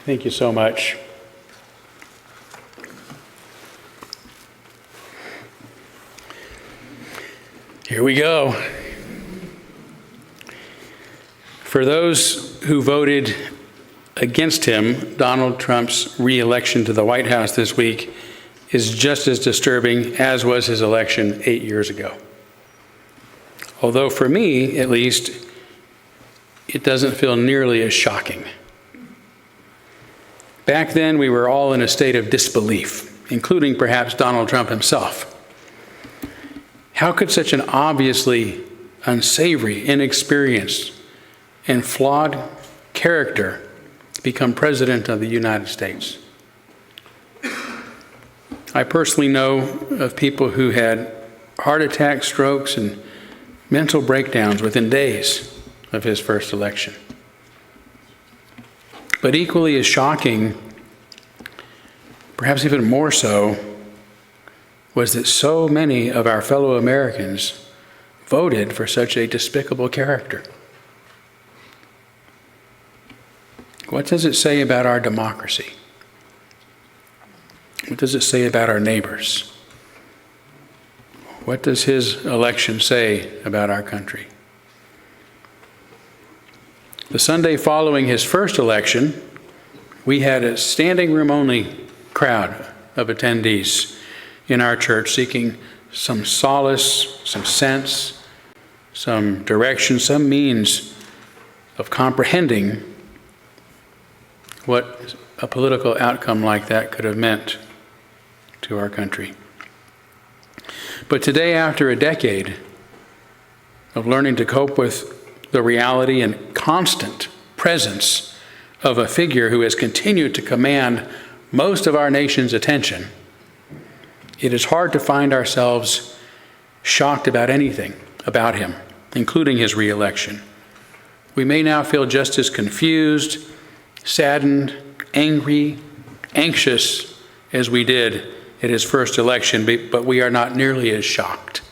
Thank you so much. Here we go. For those who voted against him, Donald Trump's re-election to the White House this week is just as disturbing as was his election 8 years ago. Although for me, at least, it doesn't feel nearly as shocking. Back then, we were all in a state of disbelief, including perhaps Donald Trump himself. How could such an obviously unsavory, inexperienced, and flawed character become president of the United States? I personally know of people who had heart attacks, strokes, and mental breakdowns within days of his first election. But equally as shocking, perhaps even more so, was that so many of our fellow Americans voted for such a despicable character. What does it say about our democracy? What does it say about our neighbors? What does his election say about our country? The Sunday following his first election, we had a standing room only crowd of attendees in our church seeking some solace, some sense, some direction, some means of comprehending what a political outcome like that could have meant to our country. But today, after a decade of learning to cope with the reality and constant presence of a figure who has continued to command most of our nation's attention, it is hard to find ourselves shocked about anything about him, including his re-election. We may now feel just as confused, saddened, angry, anxious as we did at his first election, but we are not nearly as shocked,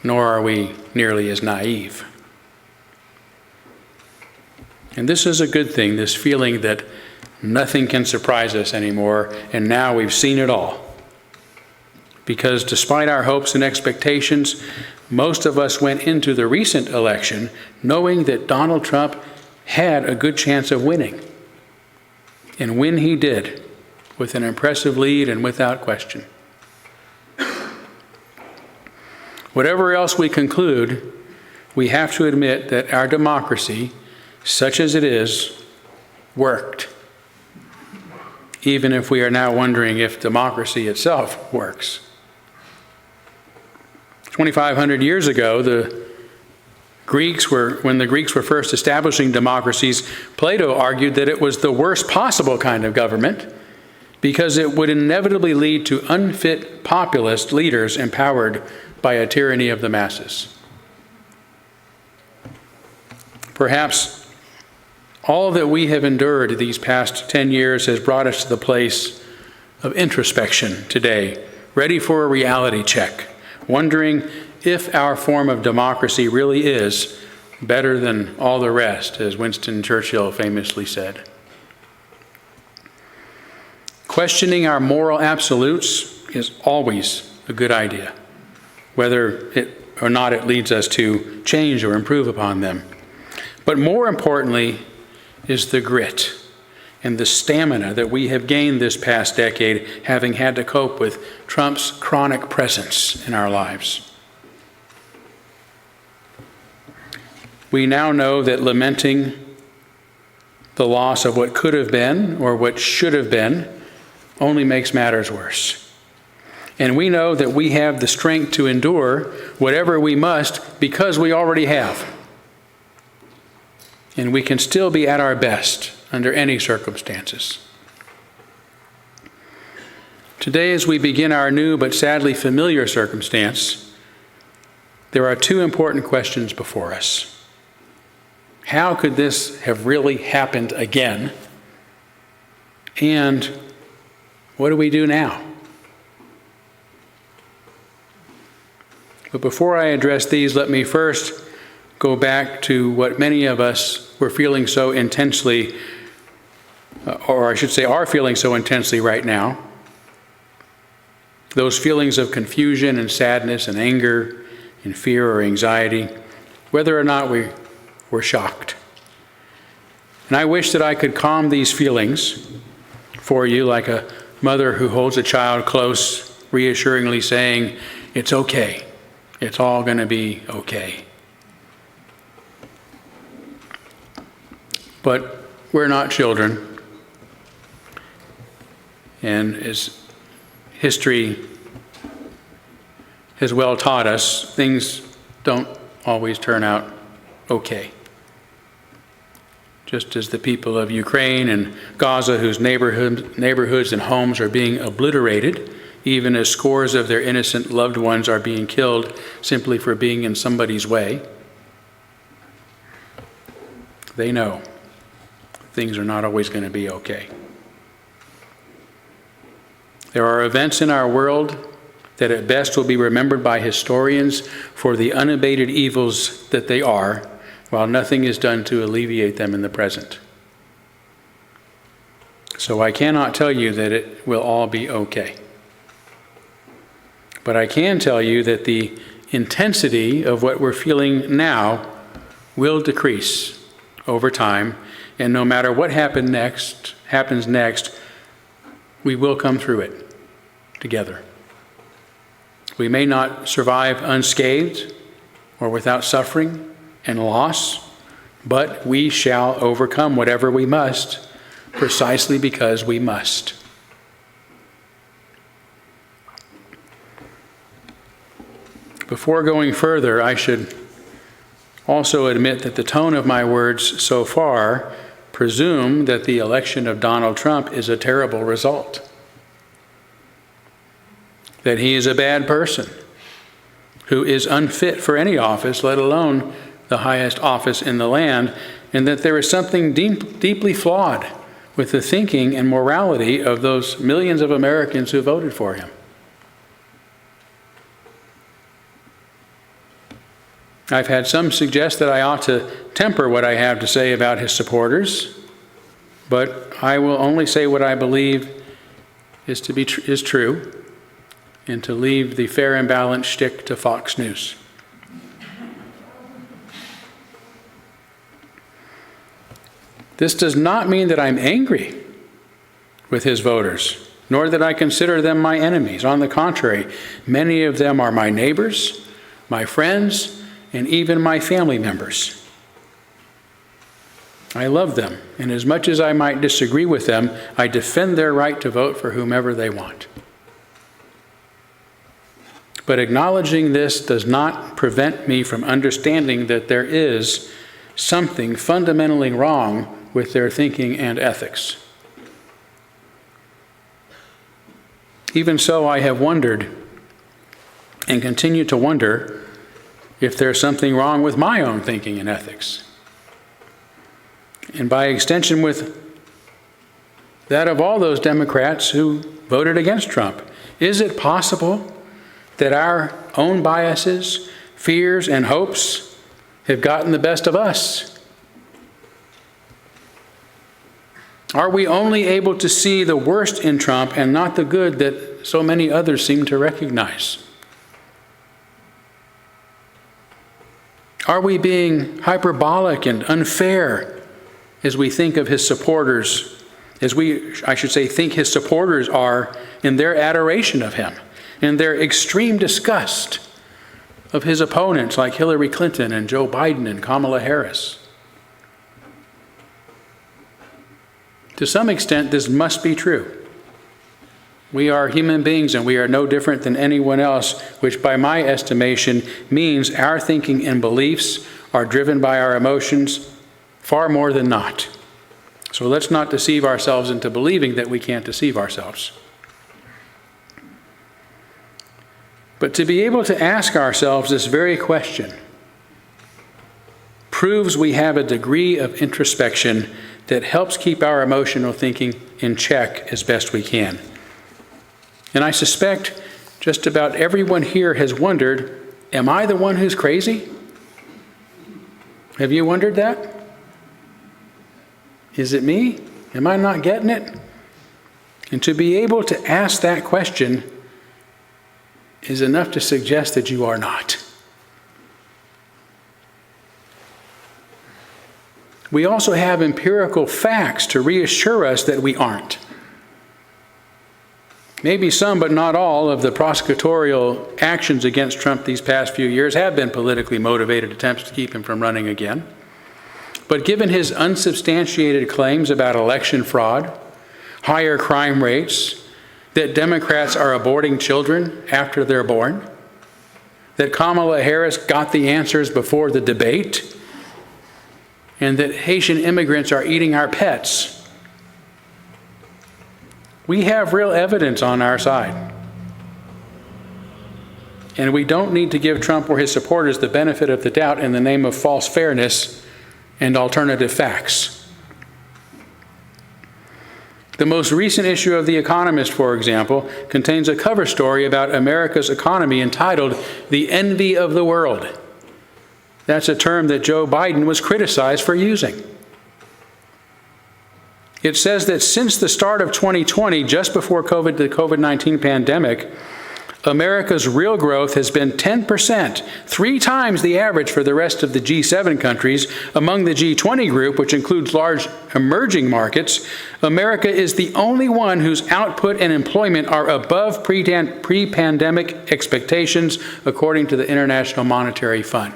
nor are we nearly as naive. And this is a good thing, this feeling that nothing can surprise us anymore, and now we've seen it all. Because despite our hopes and expectations, most of us went into the recent election knowing that Donald Trump had a good chance of winning. And when he did, with an impressive lead and without question. Whatever else we conclude, we have to admit that our democracy, such as it is, worked. Even if we are now wondering if democracy itself works. 2,500 years ago, when the Greeks were first establishing democracies, Plato argued that it was the worst possible kind of government because it would inevitably lead to unfit populist leaders empowered by a tyranny of the masses. Perhaps all that we have endured these past 10 years has brought us to the place of introspection today, ready for a reality check, wondering if our form of democracy really is better than all the rest, as Winston Churchill famously said. Questioning our moral absolutes is always a good idea, whether or not it leads us to change or improve upon them. But more importantly is the grit and the stamina that we have gained this past decade, having had to cope with Trump's chronic presence in our lives. We now know that lamenting the loss of what could have been or what should have been only makes matters worse. And we know that we have the strength to endure whatever we must because we already have. And we can still be at our best under any circumstances. Today, as we begin our new but sadly familiar circumstance, there are two important questions before us. How could this have really happened again? And what do we do now? But before I address these, let me first go back to what many of us were feeling so intensely or I should say are feeling so intensely right now. Those feelings of confusion and sadness and anger and fear or anxiety, whether or not we're shocked. And I wish that I could calm these feelings for you like a mother who holds a child close, reassuringly saying, "It's okay. It's all going to be okay." But we're not children. And as history has well taught us, things don't always turn out okay. Just as the people of Ukraine and Gaza, whose neighborhoods and homes are being obliterated, even as scores of their innocent loved ones are being killed simply for being in somebody's way, they know things are not always going to be okay. There are events in our world that at best will be remembered by historians for the unabated evils that they are, while nothing is done to alleviate them in the present. So I cannot tell you that it will all be okay. But I can tell you that the intensity of what we're feeling now will decrease over time, and no matter what happens next, we will come through it together. We may not survive unscathed or without suffering and loss, but we shall overcome whatever we must, precisely because we must. Before going further, I should also admit that the tone of my words so far presume that the election of Donald Trump is a terrible result, that he is a bad person who is unfit for any office, let alone the highest office in the land, and that there is something deeply flawed with the thinking and morality of those millions of Americans who voted for him. I've had some suggest that I ought to temper what I have to say about his supporters, but I will only say what I believe is true, and to leave the fair and balanced shtick to Fox News. This does not mean that I'm angry with his voters, nor that I consider them my enemies. On the contrary, many of them are my neighbors, my friends, and even my family members. I love them, and as much as I might disagree with them, I defend their right to vote for whomever they want. But acknowledging this does not prevent me from understanding that there is something fundamentally wrong with their thinking and ethics. Even so, I have wondered and continue to wonder if there's something wrong with my own thinking and ethics, and by extension with that of all those Democrats who voted against Trump. Is it possible that our own biases, fears, and hopes have gotten the best of us? Are we only able to see the worst in Trump and not the good that so many others seem to recognize? Are we being hyperbolic and unfair as we think of his supporters, think his supporters are in their adoration of him, in their extreme disgust of his opponents like Hillary Clinton and Joe Biden and Kamala Harris? To some extent, this must be true. We are human beings and we are no different than anyone else, which by my estimation means our thinking and beliefs are driven by our emotions far more than not. So let's not deceive ourselves into believing that we can't deceive ourselves. But to be able to ask ourselves this very question proves we have a degree of introspection that helps keep our emotional thinking in check as best we can. And I suspect just about everyone here has wondered, am I the one who's crazy? Have you wondered that? Is it me? Am I not getting it? And to be able to ask that question is enough to suggest that you are not. We also have empirical facts to reassure us that we aren't. Maybe some, but not all, of the prosecutorial actions against Trump these past few years have been politically motivated attempts to keep him from running again. But given his unsubstantiated claims about election fraud, higher crime rates, that Democrats are aborting children after they're born, that Kamala Harris got the answers before the debate, and that Haitian immigrants are eating our pets, we have real evidence on our side. And we don't need to give Trump or his supporters the benefit of the doubt in the name of false fairness and alternative facts. The most recent issue of The Economist, for example, contains a cover story about America's economy entitled "The Envy of the World." That's a term that Joe Biden was criticized for using. It says that since the start of 2020, just before the COVID-19 pandemic, America's real growth has been 10%, 3 times the average for the rest of the G7 countries. Among the G20 group, which includes large emerging markets, America is the only one whose output and employment are above pre-pandemic expectations, according to the International Monetary Fund.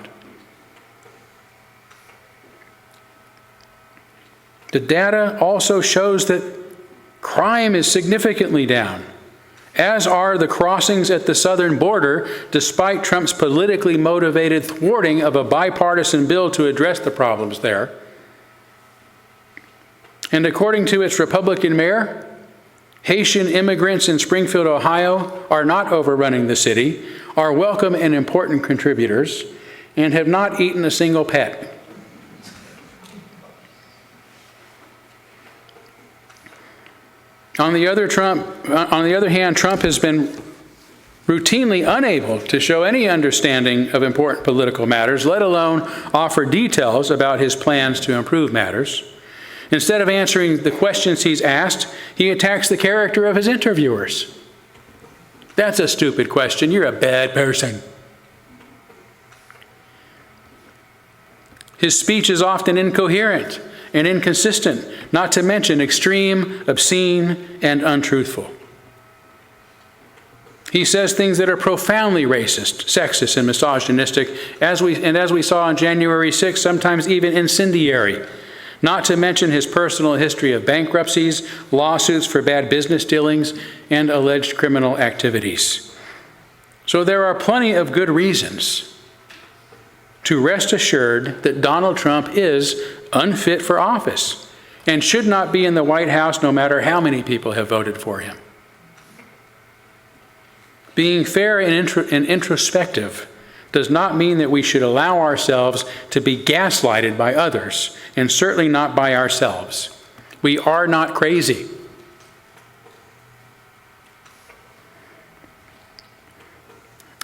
The data also shows that crime is significantly down, as are the crossings at the southern border, despite Trump's politically motivated thwarting of a bipartisan bill to address the problems there. And according to its Republican mayor, Haitian immigrants in Springfield, Ohio, are not overrunning the city, are welcome and important contributors, and have not eaten a single pet. On the other hand, Trump has been routinely unable to show any understanding of important political matters, let alone offer details about his plans to improve matters. Instead of answering the questions he's asked, he attacks the character of his interviewers. That's a stupid question. You're a bad person. His speech is often incoherent and inconsistent, not to mention extreme, obscene, and untruthful. He says things that are profoundly racist, sexist, and misogynistic, as we saw on January 6th, sometimes even incendiary, not to mention his personal history of bankruptcies, lawsuits for bad business dealings, and alleged criminal activities. So there are plenty of good reasons to rest assured that Donald Trump is unfit for office and should not be in the White House no matter how many people have voted for him. Being fair and introspective does not mean that we should allow ourselves to be gaslighted by others, and certainly not by ourselves. We are not crazy.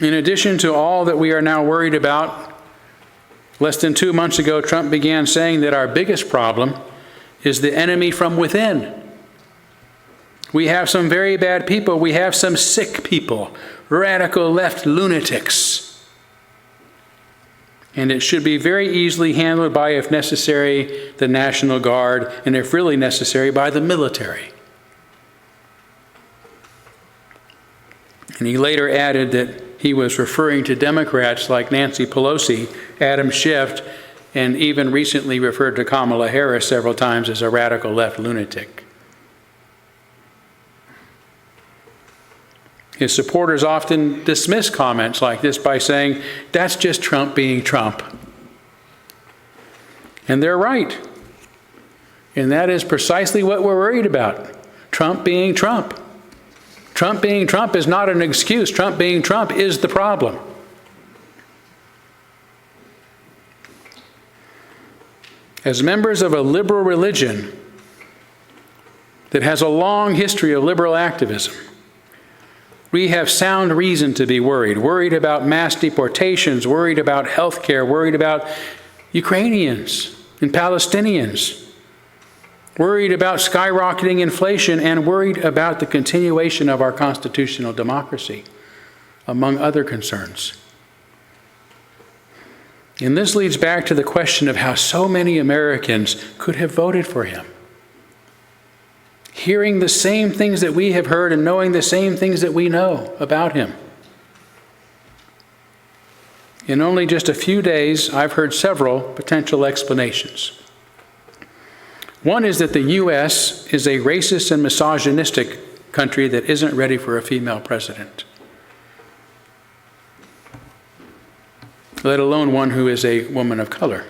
In addition to all that we are now worried about, less than 2 months ago, Trump began saying that our biggest problem is the enemy from within. We have some very bad people. We have some sick people, radical left lunatics. And it should be very easily handled by, if necessary, the National Guard, and if really necessary, by the military. And he later added that he was referring to Democrats like Nancy Pelosi, Adam Schiff, and even recently referred to Kamala Harris several times as a radical left lunatic. His supporters often dismiss comments like this by saying, "That's just Trump being Trump." And they're right. And that is precisely what we're worried about. Trump being Trump. Trump being Trump is not an excuse. Trump being Trump is the problem. As members of a liberal religion that has a long history of liberal activism, we have sound reason to be worried about mass deportations, worried about health care, worried about Ukrainians and Palestinians, worried about skyrocketing inflation, and worried about the continuation of our constitutional democracy, among other concerns. And this leads back to the question of how so many Americans could have voted for him. Hearing the same things that we have heard and knowing the same things that we know about him. In only just a few days, I've heard several potential explanations. One is that the U.S. is a racist and misogynistic country that isn't ready for a female president, let alone one who is a woman of color.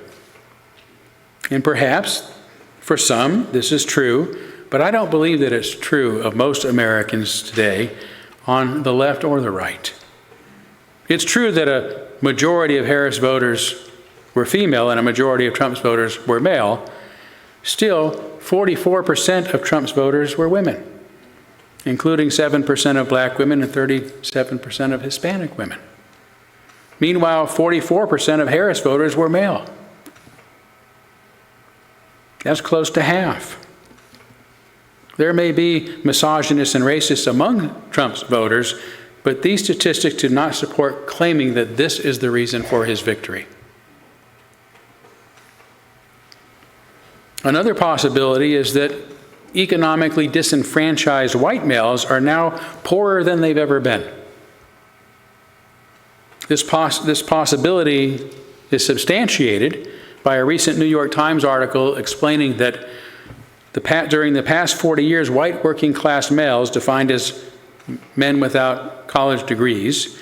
And perhaps, for some, this is true, but I don't believe that it's true of most Americans today on the left or the right. It's true that a majority of Harris voters were female and a majority of Trump's voters were male. Still, 44% of Trump's voters were women, including 7% of black women and 37% of Hispanic women. Meanwhile, 44% of Harris voters were male. That's close to half. There may be misogynists and racists among Trump's voters, but these statistics do not support claiming that this is the reason for his victory. Another possibility is that economically disenfranchised white males are now poorer than they've ever been. This possibility is substantiated by a recent New York Times article explaining that during the past 40 years, white working class males, defined as men without college degrees,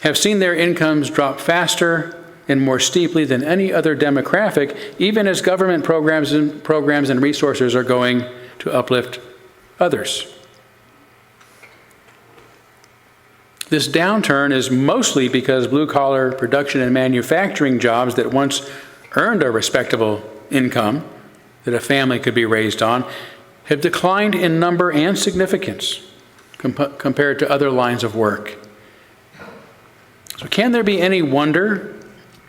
have seen their incomes drop faster and more steeply than any other demographic, even as government programs and resources are going to uplift others. This downturn is mostly because blue-collar production and manufacturing jobs that once earned a respectable income that a family could be raised on have declined in number and significance compared to other lines of work. So can there be any wonder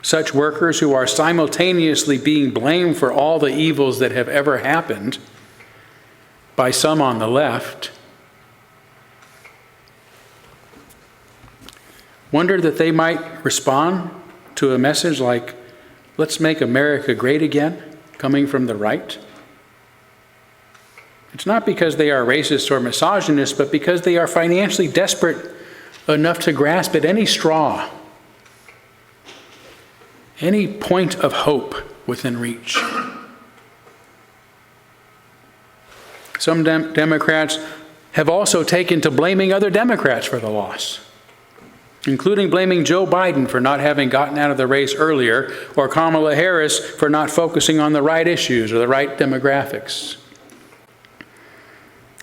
such workers who are simultaneously being blamed for all the evils that have ever happened by some on the left, wonder that they might respond to a message like, "Let's make America great again," coming from the right? It's not because they are racist or misogynist, but because they are financially desperate enough to grasp at any straw, any point of hope within reach. Some Democrats have also taken to blaming other Democrats for the loss, including blaming Joe Biden for not having gotten out of the race earlier, or Kamala Harris for not focusing on the right issues or the right demographics.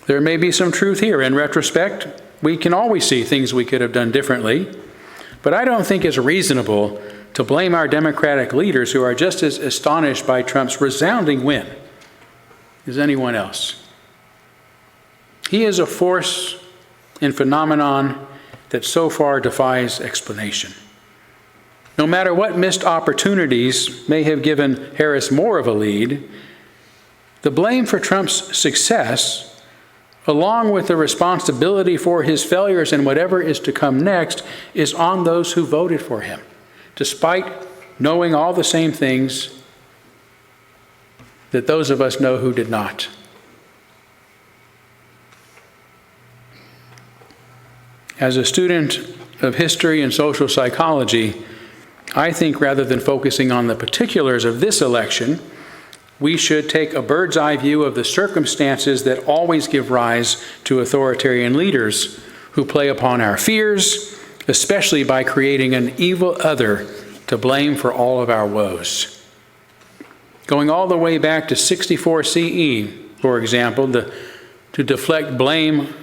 There may be some truth here. In retrospect, we can always see things we could have done differently, but I don't think it's reasonable to blame our Democratic leaders, who are just as astonished by Trump's resounding win as anyone else. He is a force and phenomenon that so far defies explanation. No matter what missed opportunities may have given Harris more of a lead, the blame for Trump's success, along with the responsibility for his failures and whatever is to come next, is on those who voted for him, despite knowing all the same things that those of us know who did not. As a student of history and social psychology, I think rather than focusing on the particulars of this election, we should take a bird's eye view of the circumstances that always give rise to authoritarian leaders who play upon our fears, especially by creating an evil other to blame for all of our woes. Going all the way back to 64 CE, for example, to deflect blame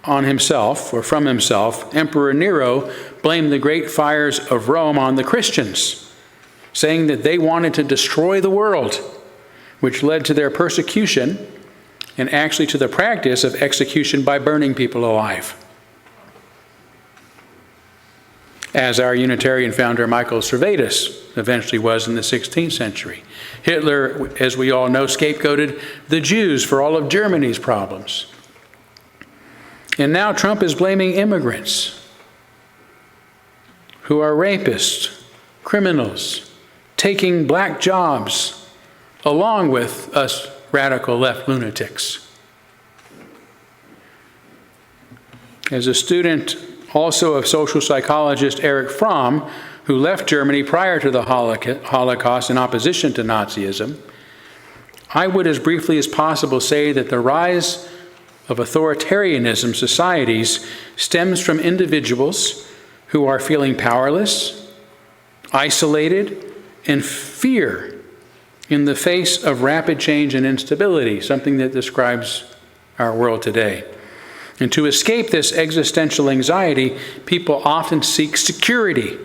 on himself or from himself, Emperor Nero blamed the great fires of Rome on the Christians, saying that they wanted to destroy the world, which led to their persecution and actually to the practice of execution by burning people alive. as our Unitarian founder Michael Servetus eventually was in the 16th century. Hitler, as we all know, scapegoated the Jews for all of Germany's problems. And now Trump is blaming immigrants who are rapists, criminals, taking black jobs, along with us radical left lunatics. As a student also of social psychologist Erich Fromm, who left Germany prior to the Holocaust in opposition to Nazism, I would as briefly as possible say that the rise of authoritarianism societies stems from individuals who are feeling powerless, isolated, and fear in the face of rapid change and instability, something that describes our world today. And to escape this existential anxiety, people often seek security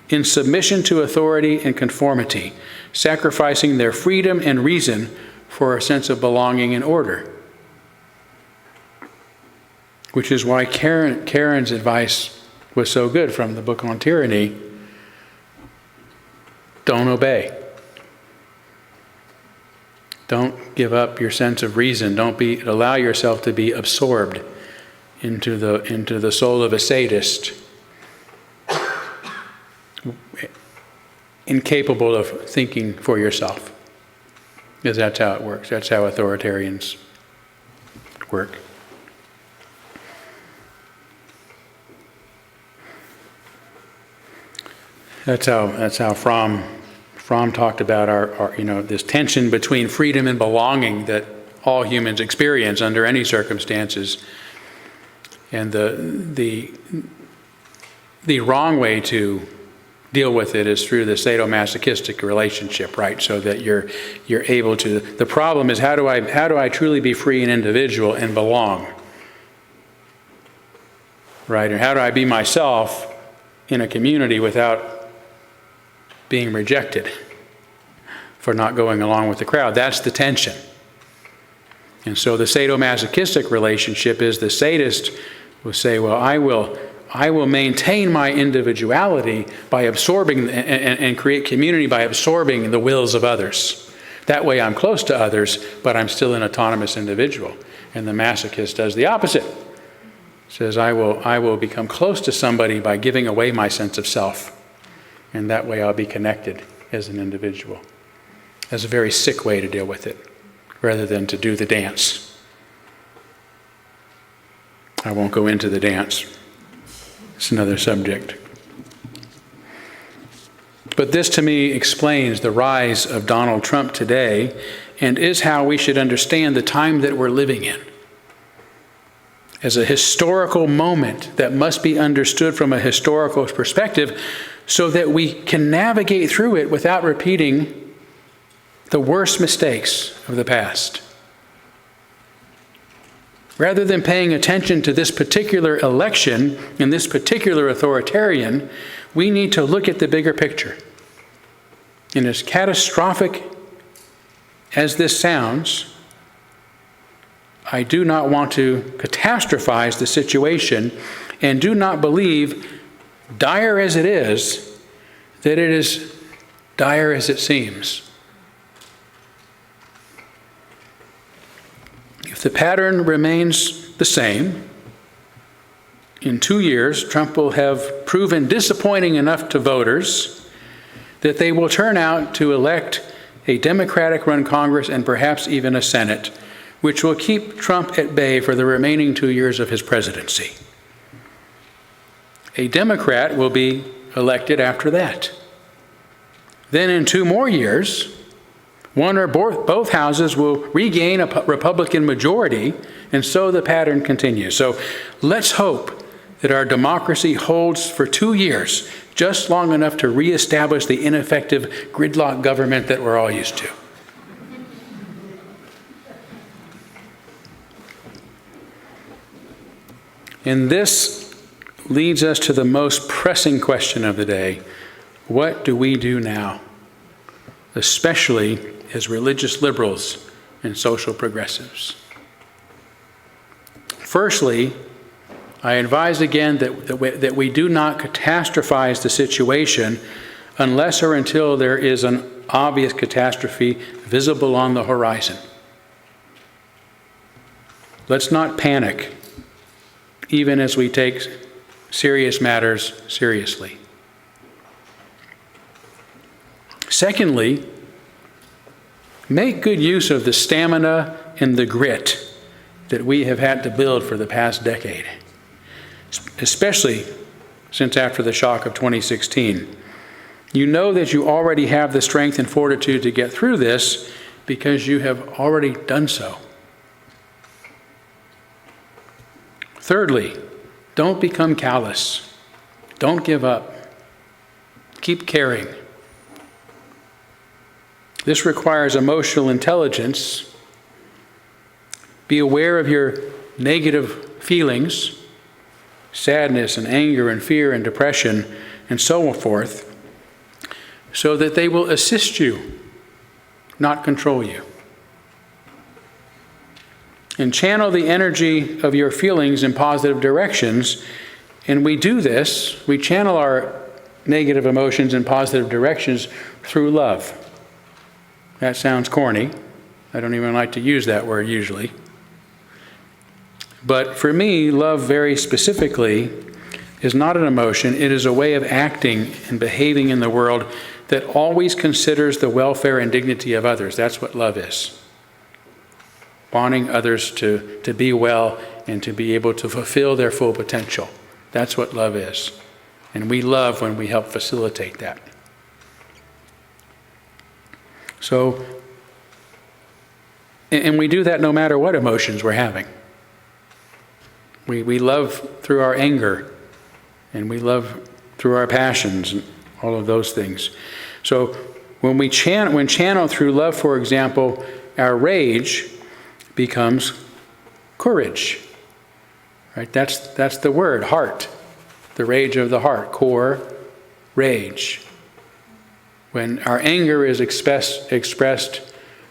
in submission to authority and conformity, sacrificing their freedom and reason for a sense of belonging and order. Which is why Karen's advice was so good from the book on tyranny. Don't obey. Don't give up your sense of reason. Don't allow yourself to be absorbed into the soul of a sadist, incapable of thinking for yourself. Because that's how it works. That's how authoritarians work. That's how Fromm talked about our this tension between freedom and belonging that all humans experience under any circumstances, and the wrong way to deal with it is through the sadomasochistic relationship, right? So that you're able to. The problem is how do I truly be free and individual and belong, right? And how do I be myself in a community without being rejected for not going along with the crowd? That's the tension. And so the sadomasochistic relationship is the sadist will say, well, I will maintain my individuality by absorbing and create community by absorbing the wills of others. That way I'm close to others, but I'm still an autonomous individual. And the masochist does the opposite. Says, I will become close to somebody by giving away my sense of self. And that way I'll be connected as an individual. That's a very sick way to deal with it, rather than to do the dance. I won't go into the dance. It's another subject. But this to me explains the rise of Donald Trump today, and is how we should understand the time that we're living in. As a historical moment that must be understood from a historical perspective, so that we can navigate through it without repeating the worst mistakes of the past. Rather than paying attention to this particular election and this particular authoritarian, we need to look at the bigger picture. And as catastrophic as this sounds, I do not want to catastrophize the situation and do not believe, dire as it is, that it is dire as it seems. If the pattern remains the same, in 2 years, Trump will have proven disappointing enough to voters that they will turn out to elect a Democratic-run Congress and perhaps even a Senate, which will keep Trump at bay for the remaining 2 years of his presidency. A Democrat will be elected after that. Then in 2 more years, one or both houses will regain a Republican majority, and so the pattern continues. So let's hope that our democracy holds for 2 years, just long enough to reestablish the ineffective gridlock government that we're all used to. And this leads us to the most pressing question of the day. What do we do now? Especially as religious liberals and social progressives. Firstly, I advise again that we do not catastrophize the situation unless or until there is an obvious catastrophe visible on the horizon. Let's not panic, even as we take serious matters seriously. Secondly, make good use of the stamina and the grit that we have had to build for the past decade, especially since after the shock of 2016. You know that you already have the strength and fortitude to get through this because you have already done so. Thirdly, don't become callous. Don't give up. Keep caring. This requires emotional intelligence. Be aware of your negative feelings, sadness and anger and fear and depression and so forth, so that they will assist you, not control you. And channel the energy of your feelings in positive directions. And we do this, we channel our negative emotions in positive directions through love. That sounds corny. I don't even like to use that word usually. But for me, love very specifically is not an emotion. It is a way of acting and behaving in the world that always considers the welfare and dignity of others. That's what love is. Wanting others to be well and to be able to fulfill their full potential. That's what love is. And we love when we help facilitate that. So, and we do that no matter what emotions we're having. We love through our anger, and we love through our passions, and all of those things. So when channeled through love, for example, our rage becomes courage. Right? That's the word, heart. The rage of the heart, core, rage. When our anger is expressed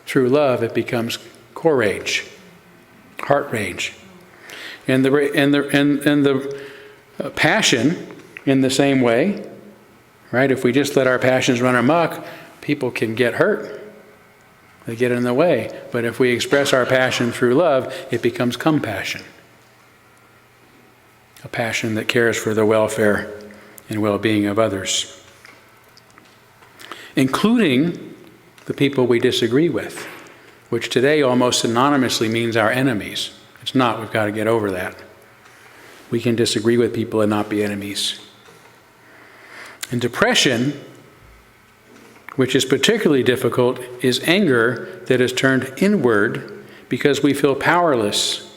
through love, it becomes core rage, heart rage. And the passion in the same way, right? If we just let our passions run amok, people can get hurt. They get in the way. But if we express our passion through love, it becomes compassion. A passion that cares for the welfare and well-being of others, including the people we disagree with, which today almost synonymously means our enemies. It's not. We've got to get over that. We can disagree with people and not be enemies. And depression, which is particularly difficult, is anger that is turned inward because we feel powerless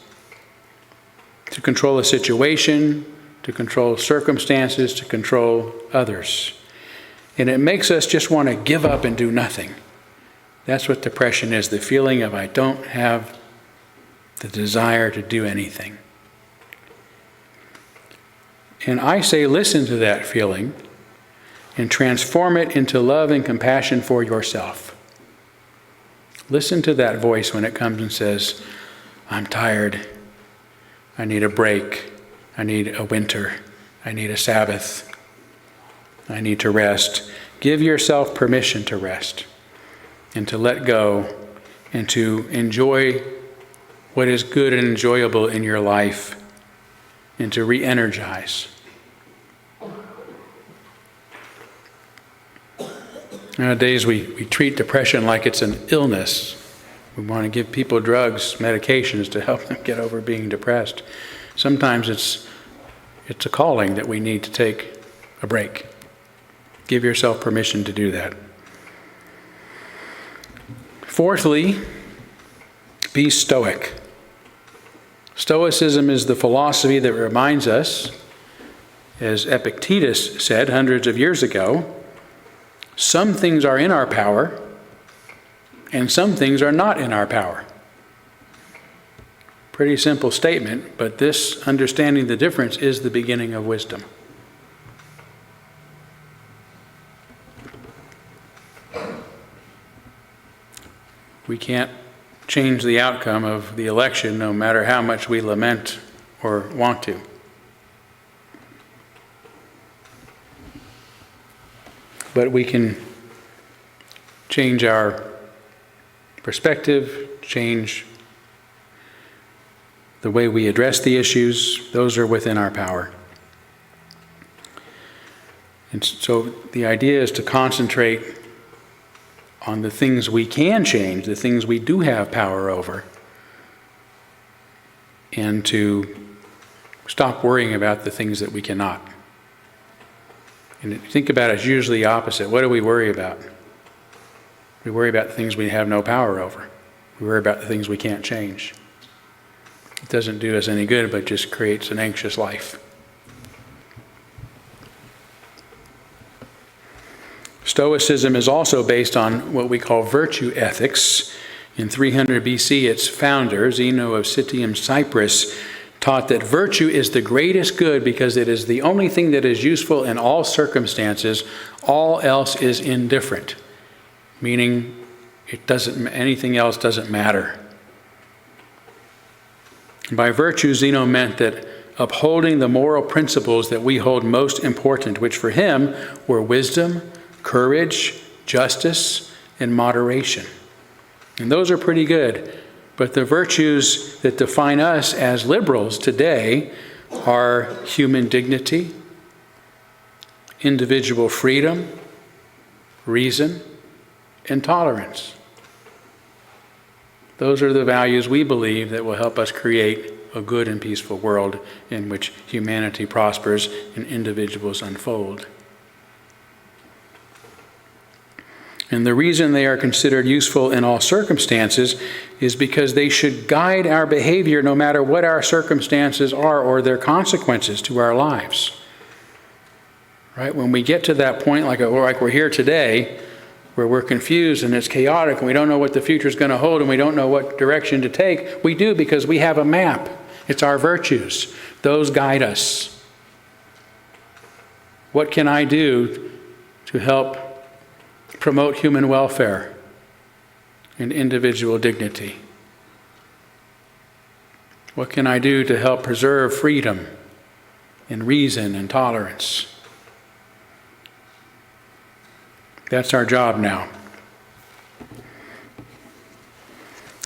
to control a situation, to control circumstances, to control others. And it makes us just want to give up and do nothing. That's what depression is, the feeling of I don't have the desire to do anything. And I say listen to that feeling and transform it into love and compassion for yourself. Listen to that voice when it comes and says, I'm tired. I need a break. I need a winter. I need a Sabbath. I need to rest. Give yourself permission to rest and to let go and to enjoy what is good and enjoyable in your life and to re-energize. Nowadays we treat depression like it's an illness. We want to give people drugs, medications to help them get over being depressed. Sometimes it's a calling that we need to take a break. Give yourself permission to do that. Fourthly, be stoic. Stoicism is the philosophy that reminds us, as Epictetus said hundreds of years ago, some things are in our power and some things are not in our power. Pretty simple statement, but this understanding the difference is the beginning of wisdom. We can't change the outcome of the election no matter how much we lament or want to. but we can change our perspective, change the way we address the issues. Those are within our power. And so the idea is to concentrate on the things we can change, the things we do have power over, and to stop worrying about the things that we cannot. And if you think about it, it's usually the opposite. What do we worry about? We worry about the things we have no power over. We worry about the things we can't change. It doesn't do us any good, but just creates an anxious life. Stoicism is also based on what we call virtue ethics. In 300 BC, its founder, Zeno of Citium, Cyprus, taught that virtue is the greatest good because it is the only thing that is useful in all circumstances. All else is indifferent, meaning anything else doesn't matter. By virtue, Zeno meant that upholding the moral principles that we hold most important, which for him were wisdom, courage, justice, and moderation. And those are pretty good. But the virtues that define us as liberals today are human dignity, individual freedom, reason, and tolerance. Those are the values we believe that will help us create a good and peaceful world in which humanity prospers and individuals unfold. And the reason they are considered useful in all circumstances is because they should guide our behavior no matter what our circumstances are or their consequences to our lives. Right? When we get to that point, like we're here today, where we're confused and it's chaotic and we don't know what the future is going to hold and we don't know what direction to take, we do because we have a map. It's our virtues. Those guide us. What can I do to help promote human welfare and individual dignity? What can I do to help preserve freedom and reason and tolerance? That's our job now.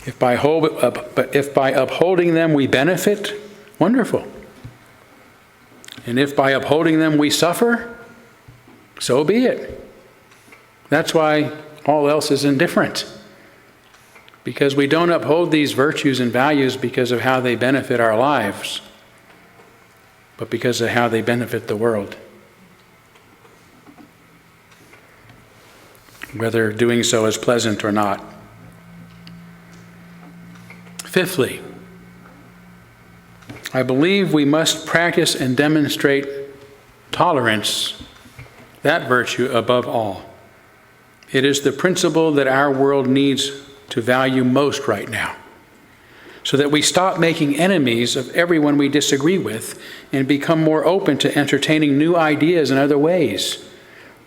If by upholding them we benefit, wonderful. And if by upholding them we suffer, so be it. That's why all else is indifferent. Because we don't uphold these virtues and values because of how they benefit our lives, but because of how they benefit the world. Whether doing so is pleasant or not. Fifthly, I believe we must practice and demonstrate tolerance, that virtue above all. It is the principle that our world needs to value most right now, so that we stop making enemies of everyone we disagree with and become more open to entertaining new ideas in other ways.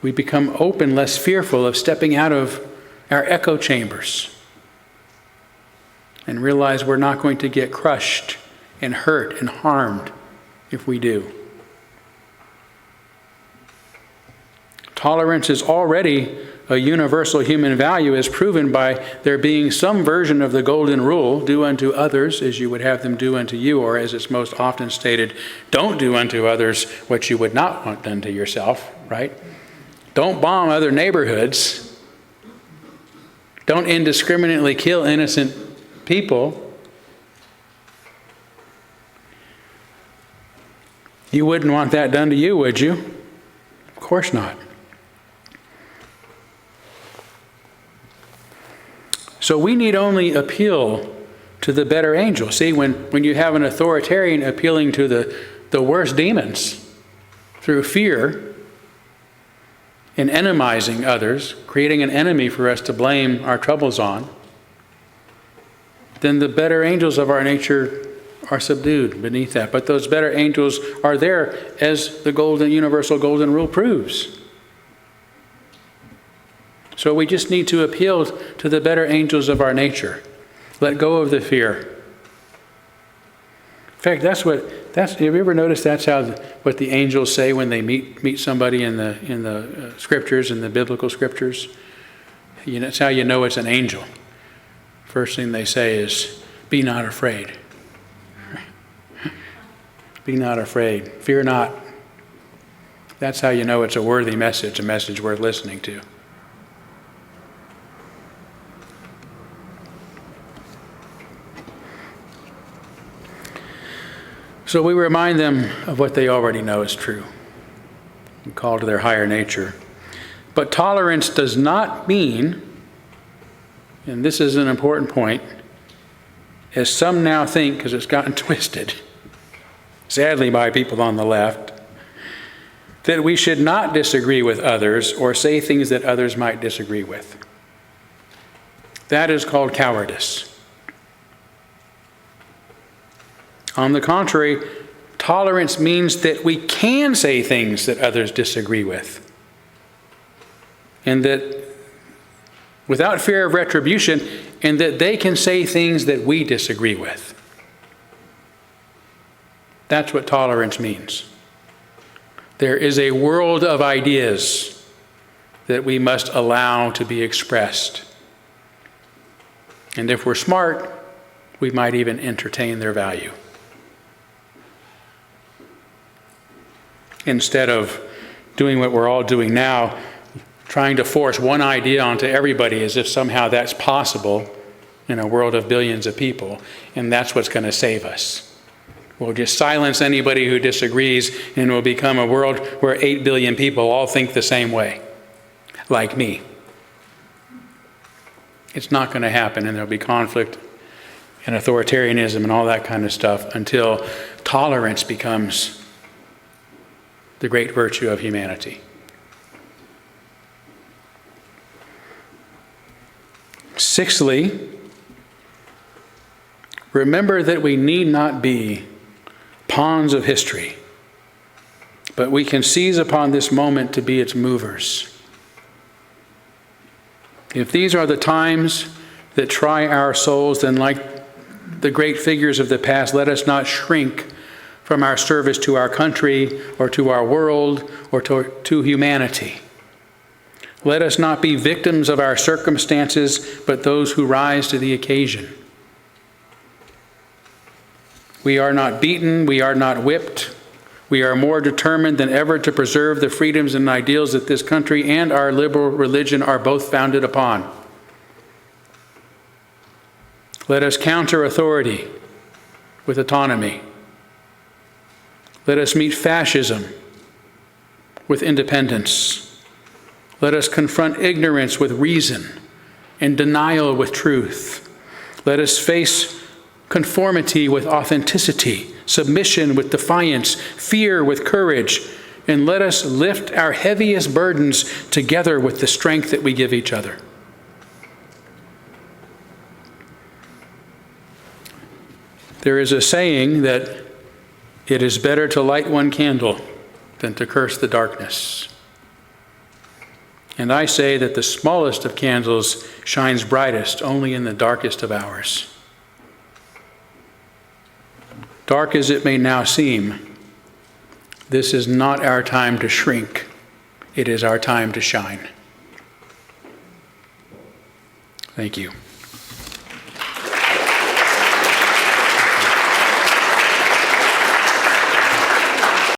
We become open, less fearful of stepping out of our echo chambers and realize we're not going to get crushed and hurt and harmed if we do. Tolerance is already a universal human value, as proven by there being some version of the golden rule, do unto others as you would have them do unto you, or as it's most often stated, don't do unto others what you would not want done to yourself, right? Don't bomb other neighborhoods. Don't indiscriminately kill innocent people. You wouldn't want that done to you, would you? Of course not. So we need only appeal to the better angel. See, when you have an authoritarian appealing to the worst demons through fear and enemizing others, creating an enemy for us to blame our troubles on, then the better angels of our nature are subdued beneath that. But those better angels are there, as the universal golden rule proves. So we just need to appeal to the better angels of our nature. Let go of the fear. fact, have you ever noticed that's what the angels say when they meet somebody in the scriptures, in the biblical scriptures? That's how you know it's an angel. First thing they say is, "Be not afraid." Be not afraid. Fear not. That's how you know it's a worthy message, a message worth listening to. So we remind them of what they already know is true and call to their higher nature. But tolerance does not mean, and this is an important point, as some now think, because it's gotten twisted, sadly by people on the left, that we should not disagree with others or say things that others might disagree with. That is called cowardice. On the contrary, tolerance means that we can say things that others disagree with, and that without fear of retribution, and that they can say things that we disagree with. That's what tolerance means. There is a world of ideas that we must allow to be expressed. And if we're smart, we might even entertain their value. Instead of doing what we're all doing now, trying to force one idea onto everybody as if somehow that's possible in a world of billions of people, and that's what's going to save us. We'll just silence anybody who disagrees, and we'll become a world where 8 billion people all think the same way, like me. It's not going to happen, and there'll be conflict and authoritarianism and all that kind of stuff until tolerance becomes the great virtue of humanity. Sixthly, remember that we need not be pawns of history, but we can seize upon this moment to be its movers. If these are the times that try our souls, then like the great figures of the past, let us not shrink from our service to our country or to our world or to humanity. Let us not be victims of our circumstances, but those who rise to the occasion. We are not beaten, we are not whipped. We are more determined than ever to preserve the freedoms and ideals that this country and our liberal religion are both founded upon. Let us counter authority with autonomy. Let us meet fascism with independence. Let us confront ignorance with reason and denial with truth. Let us face conformity with authenticity, submission with defiance, fear with courage, and let us lift our heaviest burdens together with the strength that we give each other. There is a saying that it is better to light one candle than to curse the darkness. And I say that the smallest of candles shines brightest only in the darkest of hours. Dark as it may now seem, this is not our time to shrink. It is our time to shine. Thank you.